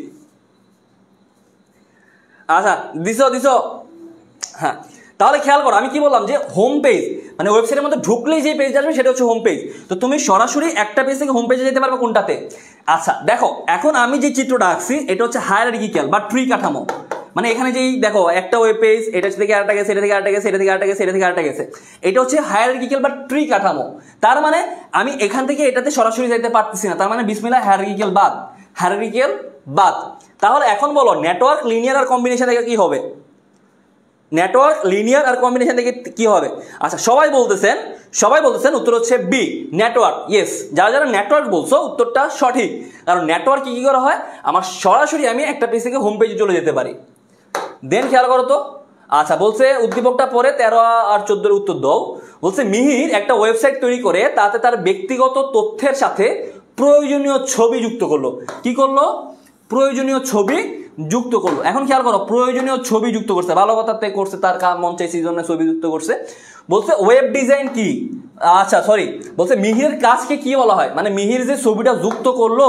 আচ্ছা, দিছো। হ্যাঁ, তাহলে খেয়াল করো আমি কি বললাম, যে হোম পেজ মানে ওয়েবসাইটের মধ্যে ঢুকলেই যে পেজ আসবে সেটা হচ্ছে হোম পেজ। তো তুমি সরাসরি একটা পেজ থেকে হোম পেজে যেতে পারবে কোনটাতে? আচ্ছা দেখো, এখন আমি যে চিত্রটা আঁকছি এটা হচ্ছে হায়ারার্কিক্যাল বা ট্রি কাঠামো। মানে এখানে যেই দেখো একটা ওয়েব পেজ, এটা থেকে আরেকটা গেছে, এটা থেকে আরেকটা গেছে, এটা থেকে আরেকটা গেছে, এটা থেকে আরেকটা গেছে, এটা হচ্ছে হায়ারার্কিক্যাল বা ট্রি কাঠামো। তার মানে আমি এখান থেকে এটাতে সরাসরি যাইতে পারতেছি না, তার মানে বিসমিল্লাহ হায়ারার্কিক্যাল বাদ। তাহলে এখন বলো নেটওয়ার্ক লিনিয়ার আর কম্বিনেশন থেকে কি হবে? নেটওয়ার্ক লিনিয়ার আর কম্বিনেশন থেকে কি হবে? আচ্ছা, সবাই বলতেছেন উত্তর হচ্ছে বি, নেটওয়ার্ক। ইয়েস, যারা যারা নেটওয়ার্ক বলছো উত্তরটা সঠিক, কারণ নেটওয়ার্ক কি করা হয়, আমার সরাসরি আমি একটা পেজ থেকে হোম পেজে চলে যেতে পারি। দেন খেয়াল করো তো, আচ্ছা বলছে উদ্দীপকটা পরে 13 আর 14 উত্তর দাও। বলছে মিহির একটা ওয়েবসাইট তৈরি করে তাতে তার ব্যক্তিগত তথ্যের সাথে প্রয়োজনীয় ছবি যুক্ত করলো। কি করলো? প্রয়োজনীয় ছবি যুক্ত করলো। এখন খেয়াল করো, প্রয়োজনীয় ছবি যুক্ত করছে, ভালো কথাতে করছে, তার মন চাইছে এই জন্য ছবি যুক্ত করছে। বলছে ওয়েব ডিজাইন কি? আচ্ছা সরি, বলছে মিহির কাজকে কি বলা হয়, মানে মিহির যে ছবিটা যুক্ত করলো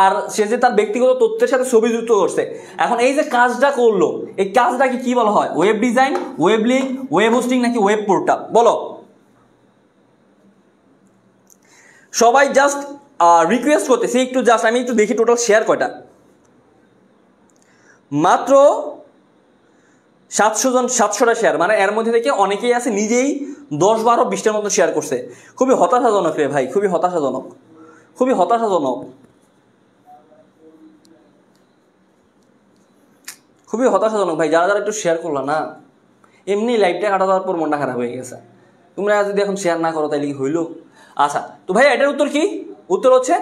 আর সে যে তার ব্যক্তিগত তথ্যের সাথে ছবি যুক্ত করছে, এখন এই যে কাজটা করলো এই কাজটাকে কি বলা হয়? Web design, web link, web hosting নাকি ওয়েব পোর্টাল? বলো। সবাই জাস্ট রিকোয়েস্ট করতেছি একটু, জাস্ট আমি একটু দেখি টোটাল শেয়ার কয়টা। মাত্র 700টা শেয়ার, মানে এর মধ্যে থেকে অনেকেই আছে নিজেই 10-12-20টার মতো শেয়ার করছে। খুবই হতাশাজনক রে ভাই, খুবই হতাশাজনক ভাই। যারা যারা একটু শেয়ার করলো না, এমনি লাইভটা কাটা দেওয়ার পর মনটা খারাপ হয়ে গেছে। তোমরা যদি এখন শেয়ার না করো তাহলে কি হইলো? আচ্ছা, তো ভাই এটার উত্তর কি? উত্তর হচ্ছে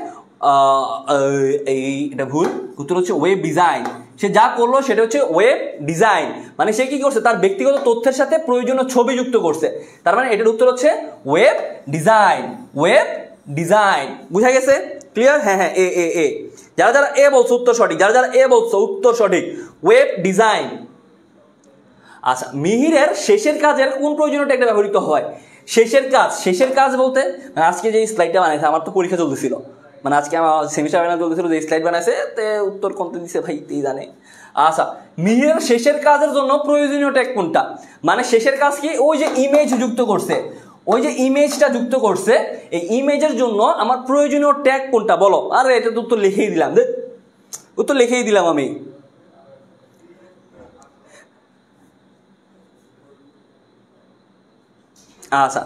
এটা ভুল, উত্তর হচ্ছে ওয়েব ডিজাইন। সে যা করলো সেটা হচ্ছে ওয়েব ডিজাইন, মানে সে কি করছে, তার ব্যক্তিগত তথ্যের সাথে প্রয়োজনীয় ছবি যুক্ত করছে। তার মানে এটার উত্তর হচ্ছে ওয়েব ডিজাইন। বুঝা গেছে? ক্লিয়ার? হ্যাঁ, এ যারা যারা এ বলছো উত্তর সঠিক, যারা যারা এ বলছো উত্তর সঠিক, ওয়েব ডিজাইন। আচ্ছা, মিহিরের শেষের কাজের কোন প্রয়োজনীয় ট্যাগটা ব্যবহৃত হয়? শেষের কাজ বলতে আজকে যে স্লাইডটা বানাইছে, আমার তো পরীক্ষা চলতেছিল, মানে আজকে আমার সেমিস্টার ফাইনাল চলতেছিল, যে স্লাইড বানাইছে তে উত্তর কোনটা দিছে ভাই এই জানে। আচ্ছা, মিহিরের শেষের কাজের জন্য প্রয়োজনীয় ট্যাগ কোনটা? মানে শেষের কাজ কি? ওই যে ইমেজ যুক্ত করছে, ওই যে ইমেজটা যুক্ত করছে, এই ইমেজের জন্য আমার প্রয়োজনীয় ট্যাগ কোনটা? বলো। আরে এটা তো উত্তর লিখেই দিলাম আমি। আচ্ছা,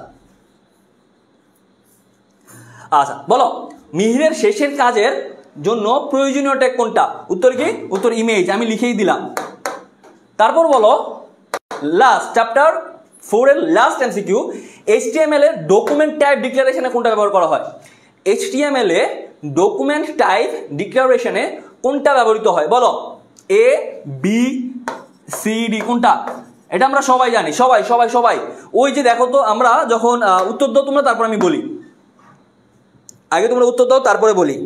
আচ্ছা বলো মিহিরের শেষের কাজের জন্য প্রয়োজনীয় ট্যাগ কোনটা? উত্তর কি? উত্তর ইমেজ, আমি লিখেই দিলাম। তারপর বলো লাস্ট চ্যাপ্টার 4 এর লাস্ট এমসিকিউ, HTML এর ডকুমেন্ট টাইপ ডিক্লারেশনে কোনটা ব্যবহার করা হয়? HTML এ ডকুমেন্ট টাইপ ডিক্লারেশনে কোনটা ব্যবহৃত হয়? বলো A B C D কোনটা? এটা আমরা সবাই জানি, সবাই সবাই সবাই। ওই যে দেখো তো, আমরা যখন উত্তর দাও তোমরা, তারপর আমি বলি। আগে তোমরা উত্তর দাও তারপরে বলি।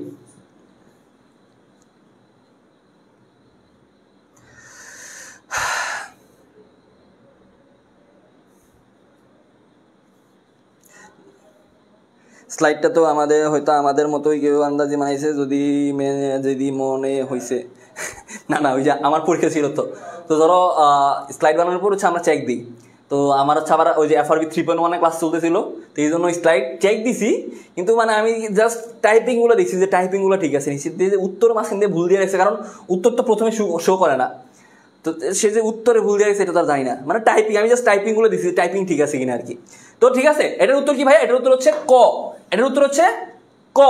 স্লাইডটা তো আমাদের হয়তো আমাদের মতোই কেউ আন্দাজি বানাইছে, যদি মনে হয়েছে না না, ওই যে আমার পরীক্ষা ছিল তো ধরো স্লাইড বানানোর পর হচ্ছে আমরা চেক দিই। তো আমার হচ্ছে আবার ওই যে FRB 3.1 ক্লাস চলতেছিল, তো এই জন্য স্লাইড চেক দিছি। কিন্তু মানে আমি জাস্ট টাইপিংগুলো দেখছি যে টাইপিংগুলো ঠিক আছে, নিশ্চিত দিয়ে যে উত্তর মাঝখান দিয়ে ভুল দিয়ে রাখছে, কারণ উত্তর তো প্রথমে শো করে না। তো সে যে উত্তরে ভুল দিয়ে রাখছে এটা তো আর জানি না, মানে টাইপিং আমি জাস্ট টাইপিংগুলো দিচ্ছি, টাইপিং ঠিক আছে কিনা আর কি। তো ঠিক আছে, এটার উত্তর কি ভাই? এটার উত্তর হচ্ছে ক। এটার উত্তর হচ্ছে ক,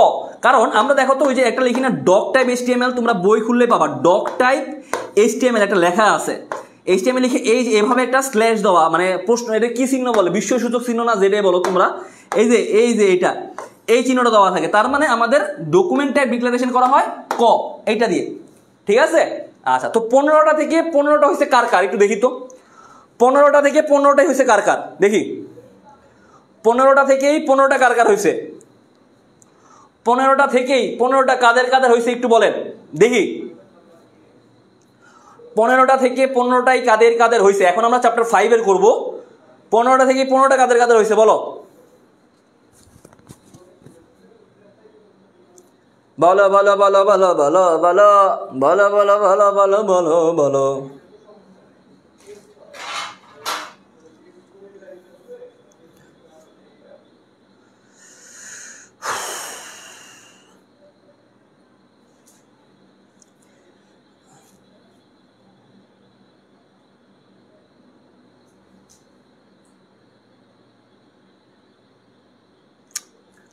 কারণ আমরা দেখো তো ওই যে একটা লিখি না ডক টাইপ HTML, তোমরা বই খুললে পাবা ডক টাইপ HTML একটা লেখা আছে। HTML লিখে এই যে এভাবে একটা স্ল্যাশ দেওয়া, মানে প্রশ্ন, এটা কি চিহ্ন বলে? বিস্ময়সূচক চিহ্ন না, যেটাই বলো তোমরা, এই যে এটা এই চিহ্নটা দেওয়া থাকে, তার মানে আমাদের ডকুমেন্ট টাইপ ডিক্লারেশন করা হয় ক, এইটা দিয়ে। ঠিক আছে, আচ্ছা। তো 15টা থেকে 15টা হয়েছে কার কার? একটু দেখি তো, 15টা থেকে 15টাই হয়েছে কার কার? দেখি 15টা থেকেই 15টা কার কার হয়েছে? 15টা থেকেই 15টা কাদের কাদের হয়েছে একটু বলেন দেখি। 15টা থেকে 15টাই কাদের কাদের হয়েছে? এখন আমরা চ্যাপ্টার 5 এর করব। 15টা থেকে 15টা কাদের কাদের হয়েছে বলো? বলো বলো বলো বলো বলো বলো বলো বলো বলো বলো বলো বলো।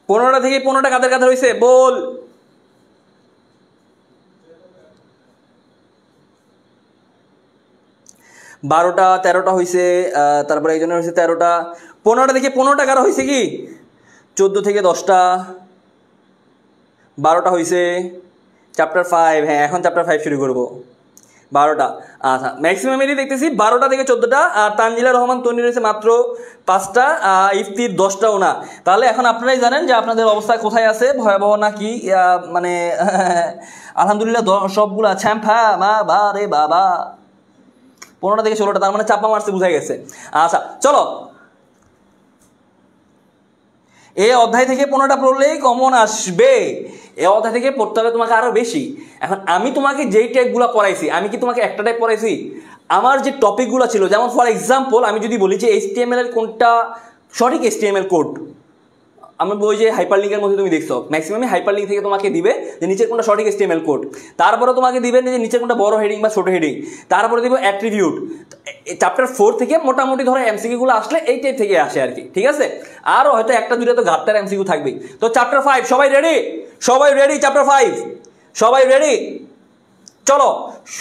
পনেরোটা থেকে 15টা কাদের কাদের হয়েছে বল? বারোটা 13টা হয়েছে, তারপরে এই জন্য হয়েছে 13টা। 15টা থেকে 15টা কারো হয়েছে কি? 14 থেকে 10টা। 12টা হয়েছে চ্যাপ্টার 5। হ্যাঁ, এখন চ্যাপ্টার 5 শুরু করবো। 12টা। আচ্ছা, ম্যাক্সিমাম এরই দেখতেছি 12টা থেকে 14টা। আর তানজিলা রহমান তন্নি রয়েছে মাত্র 5টা, ইফতির 10টাও না। তাহলে এখন আপনারাই জানেন যে আপনাদের অবস্থা কোথায় আছে, ভয়াবহ নাকি মানে আলহামদুলিল্লাহ সবগুলা ছ্যাম্পা মা বা রে বাবা। 15টা থেকে 16টা, তার মানে চাপা মারছে, বুঝা গেছে। আচ্ছা চলো, এই অধ্যায় থেকে 15টা পড়লেই কমন আসবে। এই অধ্যায় থেকে পড়তে হবে তোমাকে আরো বেশি। এখন আমি তোমাকে যেই টাইপগুলো পড়াইছি, আমি কি তোমাকে একটা টাইপ পড়াইছি? আমার যে টপিকগুলো ছিল, যেমন ফর এক্সাম্পল আমি যদি বলি যে HTML এর কোনটা সঠিক HTML কোড, আমি ওই যে হাইপার লিঙ্কের মধ্যে তুমি দেখছো ম্যাক্সিমাম হাইপার লিঙ্ক থেকে তোমাকে দিবে যে নিচের কোনটা সঠিক HTML কোড, তারপরে তোমাকে দিবেন যে নিচের কোনটা বড় হেডিং বা ছোট হেডিং, তারপরে দিব অ্যাট্রিবিউট। চ্যাপ্টার 4 থেকে মোটামুটি ধরো এমসিকিউ গুলো আসলে এই টাইপ থেকে আসে আর কি। ঠিক আছে, আরও হয়তো একটা দুটো তো ঘাটতার এমসিকিউ থাকবেই। তো চ্যাপ্টার 5 সবাই রেডি? সবাই রেডি? চ্যাপ্টার 5 সবাই রেডি? চলো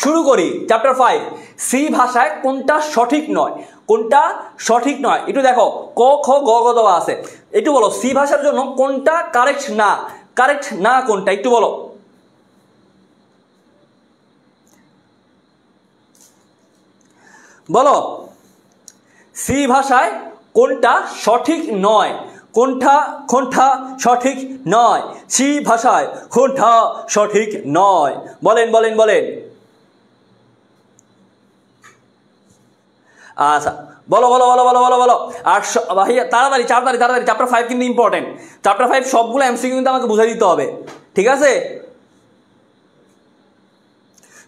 শুরু করি। চ্যাপ্টার 5, সি ভাষায় কোনটা সঠিক নয়? কোনটা সঠিক নয় একটু দেখো, ক খ গ গ দেওয়া আছে, একটু বলো সি ভাষার জন্য কোনটা কারেক্ট না? কারেক্ট না কোনটা একটু বলো। বলো সি ভাষায় কোনটা সঠিক নয়? কোনটা কোনটা সঠিক নয়? সি ভাষায় কোনটা সঠিক নয়? বলেন বলেন বলেন। আচ্ছা বলো বলো বলো বলো বলো বলো। আর ভাইয়া তাড়াতাড়ি তাড়াতাড়ি তাড়াতাড়ি, চ্যাপ্টার 5 কিন্তু ইম্পর্টেন্ট। চ্যাপ্টার 5 সবগুলো এমসিকিউ কিন্তু আমাকে বুঝাই দিতে হবে, ঠিক আছে?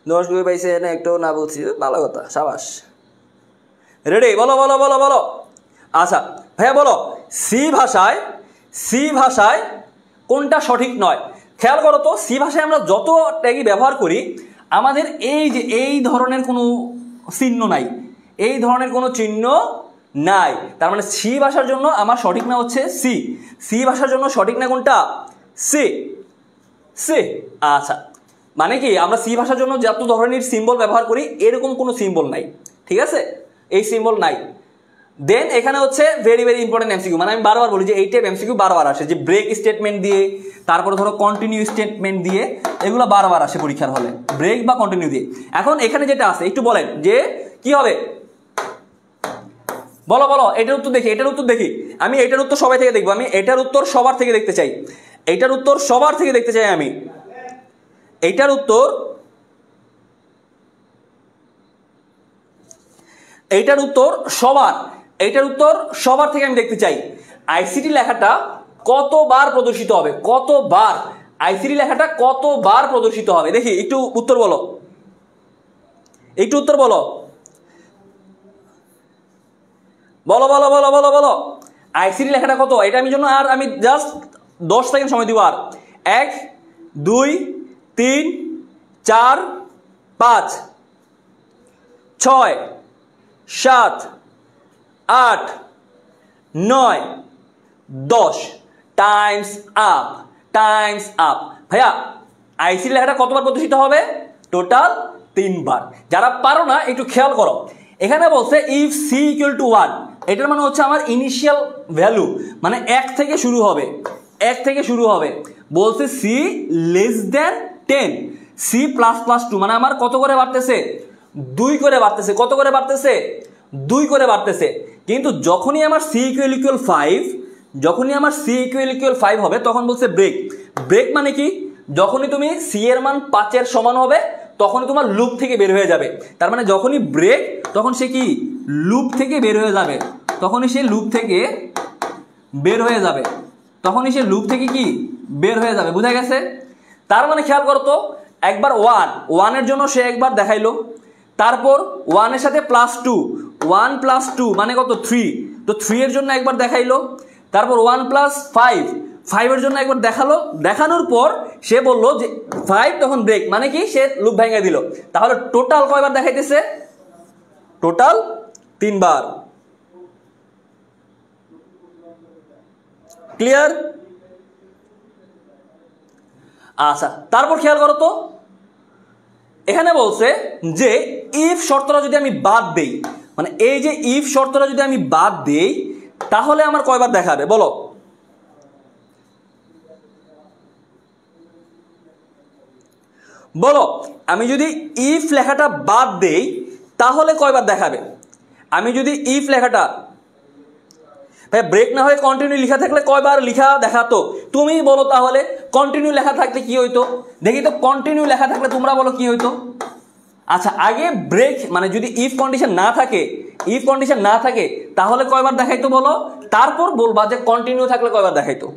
10 করে পাইছে না, একটু না বলছি, ভালো কথা, সাবাস। রেডি? বলো বলো বলো বলো। আচ্ছা ভাইয়া বলো, সি ভাষায় কোনটা সঠিক নয়? খেয়াল করো তো, সি ভাষায় আমরা যত ট্যাগই ব্যবহার করি, আমাদের এই যে এই ধরনের কোনো চিহ্ন নাই, এই ধরনের কোনো চিহ্ন নাই। তার মানে সি ভাষার জন্য আমার সঠিক না হচ্ছে সি। সি ভাষার জন্য সঠিক না কোনটা? C C. আচ্ছা, মানে কি আমরা সি ভাষার জন্য যত ধরনের সিম্বল ব্যবহার করি এরকম কোনো সিম্বল নাই, ঠিক আছে, এই সিম্বল নাই। দেন এখানে হচ্ছে ভেরি ভেরি ইম্পর্টেন্ট এমসিকিউ, মানে আমি বারবার বলি যে এই টাইপ এমসিকিউ বারবার আসে, যে ব্রেক স্টেটমেন্ট দিয়ে, তারপরে ধরো কন্টিনিউ স্টেটমেন্ট দিয়ে, এগুলো বারবার আসে পরীক্ষার হলে, ব্রেক বা কন্টিনিউ দিয়ে। এখন এখানে যেটা আছে একটু বলেন যে কি হবে, বলো বলো, এটার উত্তর দেখি, এটার উত্তর দেখি। আমি এটার উত্তর সবাই থেকে দেখবো, আমি এটার উত্তর সবার থেকে দেখতে চাই, এইটার উত্তর সবার থেকে দেখতে চাই আমি। এইটার উত্তর, এইটার উত্তর সবার, এইটার উত্তর সবার থেকে আমি দেখতে চাই। আইসিটি লেখাটা কতবার প্রদর্শিত হবে, কতবার আইসিটি লেখাটা কতবার প্রদর্শিত হবে, দেখি একটু উত্তর বলো, একটু উত্তর বলো, বলো বলো বলো বলো বলো। আইসিটি লেখাটা কত, এটা আমি জন্য আর আমি জাস্ট 10 সেকেন্ড সময় দিব। আর 1 2 3 4 5 6 7 8 9 10 টাইমস আপ, টাইমস আপ। ভাইয়া আইসিটি লেখাটা কতবার প্রদর্শিত হবে, টোটাল 3 বার। যারা পারো না একটু খেয়াল করো, এখানে বলছে ইফ সি ইকুয়াল টু 1, এটার মানে হচ্ছে আমার ইনিশিয়াল ভ্যালু, মানে 1 থেকে শুরু হবে, 1 থেকে শুরু হবে। বলছে C less then 10, C plus plus 2, মানে আমার কত করে বাড়তেছে, 2 করে বাড়তেছে, কত করে বাড়তেছে, 2 করে বাড়তেছে। কিন্তু যখনই আমার সি ইকুয়াল 5, যখনই আমার সি ইকুয়াল 5 হবে, তখন বলছে ব্রেক। ব্রেক মানে কি, যখনই তুমি সি এর মান 5 এর সমান হবে তখনই তোমার লুপ থেকে বের হয়ে যাবে। তার মানে যখনই ব্রেক তখন সে কি লুপ থেকে বের হয়ে যাবে, তখনই সে লুপ থেকে বের হয়ে যাবে, তখনই সে লুপ থেকে কি বের হয়ে যাবে। বুঝা গেছে? তার মানে খেয়াল করো তো, একবার 1 এর জন্য সে একবার দেখাইলো, তারপর 1 এর সাথে +2, 1 + 2 মানে কত 3, তো 3 এর জন্য একবার দেখাইলো, তারপর 1 + 5, 5 এর জন্য একবার দেখালো, দেখানোর পর সে বললো যে 5, তখন ব্রেক, মানে কি সে লুপ ভেঙে দিল। তাহলে টোটাল কয়বার দেখাইতেছে, টোটাল 3 বার। ক্লিয়ার? আচ্ছা, তারপর খেয়াল করো তো, এখানে বলছে যে ইফ শর্তটা যদি আমি বাদ দেই, মানে এই যে ইফ শর্তটা যদি আমি বাদ দেই তাহলে আমার কয়বার দেখাবে বলো, বলো। আমি যদি ইফ লেখাটা বাদ দেই তাহলে কয়বার দেখাবে? আমি যদি ইফ লেখাটা, ভাই ব্রেক না হয়ে কন্টিনিউ লেখা থাকলে কয়বার লেখা দেখাতো? তুমি বলো তাহলে, কন্টিনিউ লেখা থাকলে কি হইতো দেখি তো, কন্টিনিউ লেখা থাকলে তোমরা বলো কি হইতো। আচ্ছা, আগে ব্রেক মানে যদি ইফ কন্ডিশন না থাকে, ইফ কন্ডিশন না থাকে তাহলে কয়বার দেখাইতো বলো, তারপর বলবা যে কন্টিনিউ থাকলে কয়বার দেখাইতো,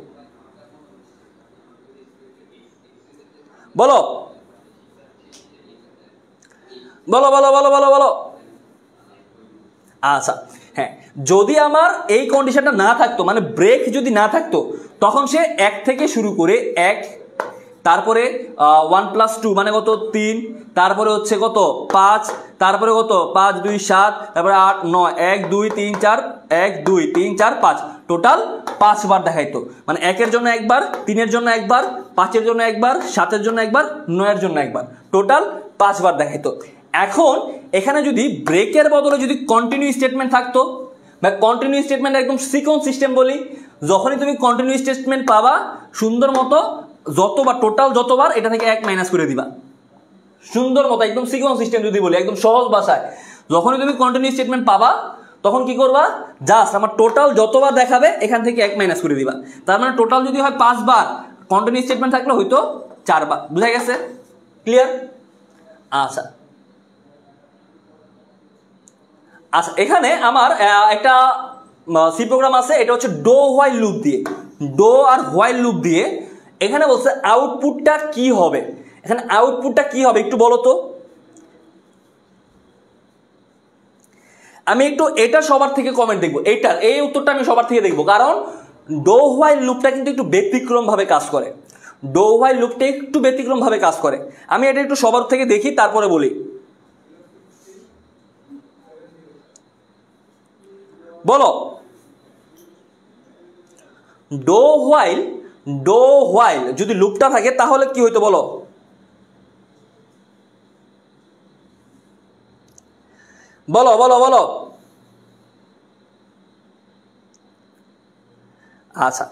বলো বলো বলো বলো বলো বলো। আচ্ছা হ্যাঁ, যদি আমার এই কন্ডিশনটা না থাকতো, মানে ব্রেক যদি না থাকতো, তখন সে 1 থেকে শুরু করে 1, তারপরে 1 + 2 মানে কত 3, তারপরে হচ্ছে কত 5, তারপরে কত 5 2 7, তারপরে 8 9, 1 2 3 4, 1 2 3 4 5, টোটাল 5 বার দেখাইতো। মানে 1 এর জন্য একবার, 3 এর জন্য একবার, 5 এর জন্য একবার, 7 এর জন্য একবার, 9 এর জন্য একবার, টোটাল 5 বার দেখাইতো। এখন এখানে যদি ব্রেকের বদলে যদি কন্টিনিউ স্টেটমেন্ট থাকতো, বা কন্টিনিউ স্টেটমেন্ট একদম সিকোয়েন্স সিস্টেম বলি, যখনই তুমি কন্টিনিউ স্টেটমেন্ট পাবা সুন্দর মতো যতবার, টোটাল যতবার, এটা থেকে 1 মাইনাস করে দিবা সুন্দর মতো, একদম সিকোয়েন্স সিস্টেম যদি বলি একদম সহজ ভাষায়। যখনই তুমি কন্টিনিউ স্টেটমেন্ট পাবা তখন কি করবা, জাস্ট আমার টোটাল যতবার দেখাবে এখান থেকে 1 মাইনাস করে দিবা। তার মানে টোটাল যদি হয় 5 বার, কন্টিনিউ স্টেটমেন্ট থাকলে হয়তো 4 বার। বুঝা গেছে? ক্লিয়ার? আচ্ছা আচ্ছা, এখানে আমার একটা সি প্রোগ্রাম আছে, এটা হচ্ছে ডো হোয়াইল লুপ দিয়ে, ডো আর হোয়াইল লুপ দিয়ে। এখানে বলছে আউটপুটটা কি হবে, এখানে আউটপুটটা কি হবে একটু বলো তো। আমি একটু এটা সবার থেকে কমেন্ট দেখবো, এইটার এই উত্তরটা আমি সবার থেকে দেখবো, কারণ ডো হোয়াইল লুপটা কিন্তু একটু ব্যতিক্রম ভাবে কাজ করে, ডো হোয়াইল লুপটা একটু ব্যতিক্রম ভাবে কাজ করে। আমি এটা একটু সবার থেকে দেখি তারপরে বলি। বলো, ডো হোয়াইল ডো হোয়াইল যদি লুপটা থাকে তাহলে কি হইতো বলো? বলো বলো বলো। আচ্ছা